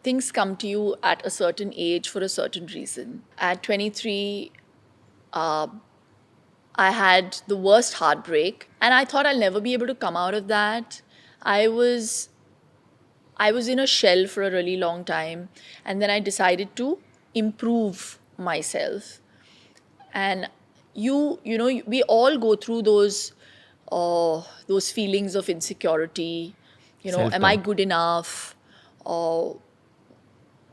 things come to you at a certain age for a certain reason. At 23, I had the worst heartbreak, and I thought I'll never be able to come out of that. I was I was in a shell for a really long time, and then I decided to improve myself. And we all go through those feelings of insecurity. Am I Self-doubt. good enough? Or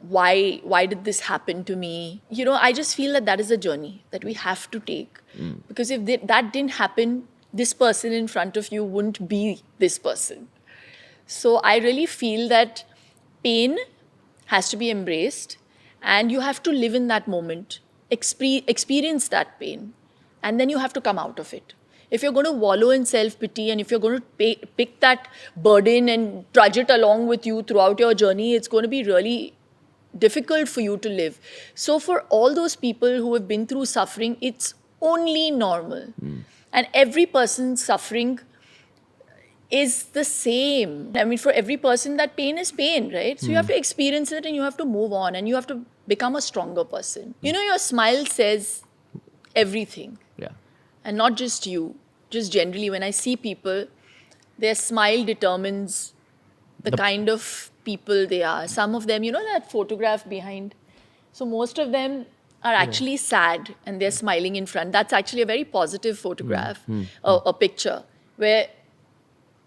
why did this happen to me? I just feel that is a journey that we have to take, because if that didn't happen, this person in front of you wouldn't be this person. So I really feel that pain has to be embraced, and you have to live in that moment, experience that pain, and then you have to come out of it. If you're going to wallow in self-pity, and if you're going to pick that burden and trudge it along with you throughout your journey, it's going to be really difficult for you to live. So for all those people who have been through suffering, it's only normal. And every person's suffering is the same. I mean, for every person, that pain is pain, right? So you have to experience it, and you have to move on, and you have to become a stronger person. Your smile says everything. Yeah. And not just you, just generally, when I see people, their smile determines the kind of people they are. Some of them, that photograph behind. So most of them are actually sad, and they're smiling in front. That's actually a very positive photograph, a picture where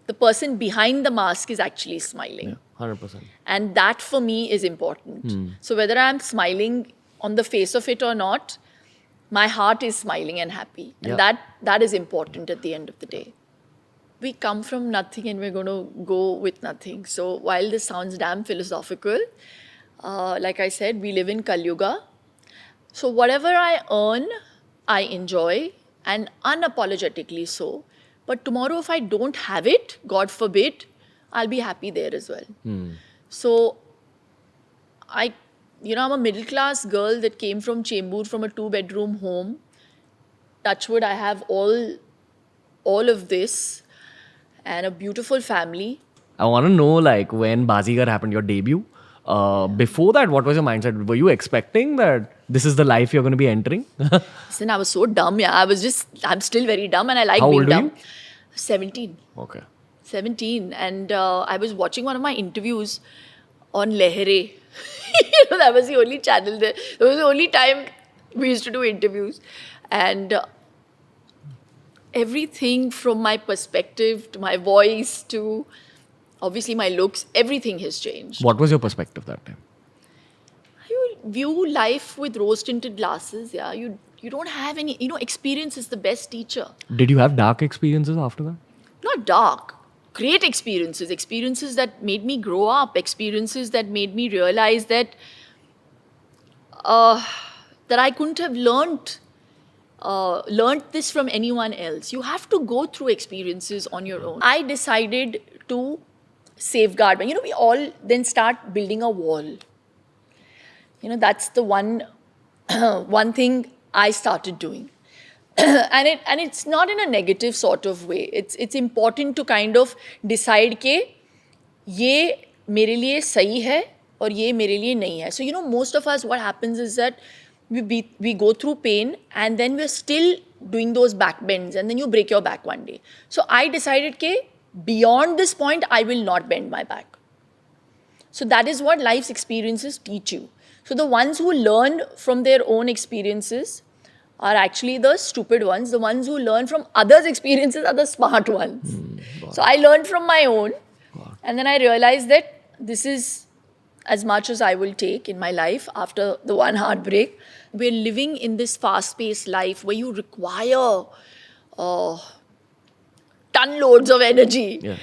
the person behind the mask is actually smiling. Yeah. 100%. And that for me is important. So whether I'm smiling on the face of it or not, my heart is smiling and happy. And Yeah. that is important at the end of the day. We come from nothing, and we're going to go with nothing. So while this sounds damn philosophical, like I said, we live in Kali Yuga. So whatever I earn, I enjoy, and unapologetically so. But tomorrow, if I don't have it, God forbid, I'll be happy there as well. So I'm a middle class girl that came from Chembur, from a 2-bedroom home. Touchwood, I have all of this, and a beautiful family. I want to know, like, when Bazigar happened, your debut. Before that, what was your mindset? Were you expecting that this is the life you're going to be entering? Listen, I was so dumb, yeah. I'm still very dumb, and I like How being old are dumb. you? 17. Okay. 17. And I was watching one of my interviews on Lehere. That was the only channel there. That was the only time we used to do interviews. And everything from my perspective to my voice to obviously my looks, everything has changed. What was your perspective that time? You view life with rose-tinted glasses, yeah. You don't have any, experience is the best teacher. Did you have dark experiences after that? Not dark, great experiences that made me grow up, experiences that made me realize that I couldn't have learned this from anyone else. You have to go through experiences on your own. I decided to safeguard. We all then start building a wall. That's the one thing I started doing. and it's not in a negative sort of way. It's important to kind of decide के ये मेरे लिए सही है और ये मेरे लिए नहीं है. So most of us, what happens is that we go through pain, and then we're still doing those back bends, and then you break your back one day. So I decided के beyond this point, I will not bend my back. So that is what life's experiences teach you. So the ones who learn from their own experiences are actually the stupid ones. The ones who learn from others' experiences are the smart ones. So I learned from my own, and then I realized that this is as much as I will take in my life after the one heartbreak. We're living in this fast-paced life where you require ton loads of energy. Yeah.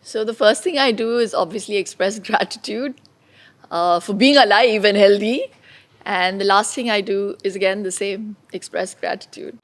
So the first thing I do is obviously express gratitude for being alive and healthy. And the last thing I do is again the same, express gratitude.